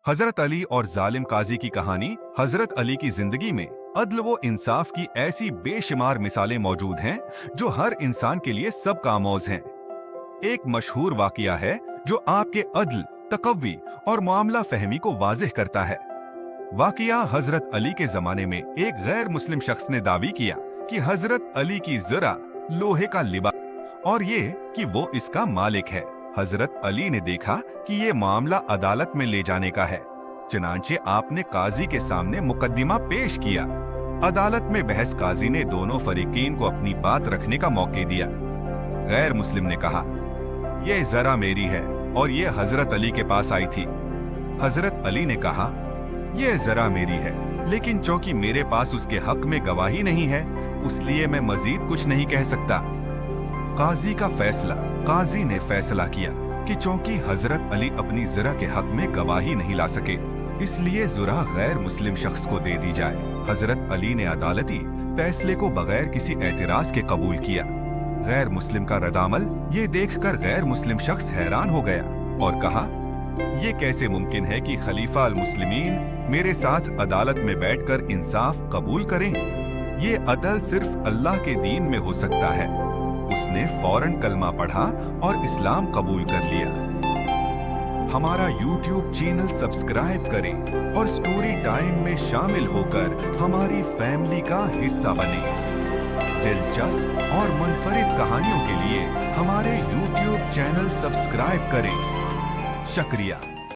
हजरत अली और जालिम काजी की कहानी। हजरत अली की जिंदगी में अदल व इंसाफ की ऐसी बेशुमार मिसालें मौजूद हैं जो हर इंसान के लिए सबका आमोज हैं। एक मशहूर वाकया है जो आपके अदल, तकव्वी और मामला फहमी को वाज़ेह करता है। वाकया हजरत अली के जमाने में एक गैर मुस्लिम शख्स ने दावी किया कि हजरत अली की ज़रा लोहे का लिबास और ये कि वो इसका मालिक है। हजरत अली ने देखा कि ये मामला अदालत में ले जाने का है, चनांचे आपने काजी के सामने मुकदमा पेश किया। अदालत में बहस काजी ने दोनों फरीकीन को अपनी बात रखने का मौका दिया। गैर मुस्लिम ने कहा, ये जरा मेरी है और ये हजरत अली के पास आई थी। हजरत अली ने कहा, ये जरा मेरी है, लेकिन चूंकि मेरे पास उसके हक में गवाही नहीं है, इसलिए मैं मजीद कुछ नहीं कह सकता। काजी ने फैसला किया कि चूंकि हजरत अली अपनी ज़रा के हक में गवाही नहीं ला सके, इसलिए ज़रा गैर मुस्लिम शख्स को दे दी जाए। हजरत अली ने अदालती फैसले को बगैर किसी एतराज के कबूल किया। गैर मुस्लिम का रद्दामल ये देखकर गैर मुस्लिम शख्स हैरान हो गया और कहा, ये कैसे मुमकिन है कि खलीफा अल मुस्लिमीन मेरे साथ अदालत में बैठकर इंसाफ कबूल करें? ये अदल सिर्फ अल्लाह के दीन में हो सकता है। उसने फौरन कलमा पढ़ा और इस्लाम कबूल कर लिया। हमारा YouTube चैनल सब्सक्राइब करें और स्टोरी टाइम में शामिल होकर हमारी फैमिली का हिस्सा बने। दिलचस्प और मुनफरिद कहानियों के लिए हमारे YouTube चैनल सब्सक्राइब करें। शुक्रिया।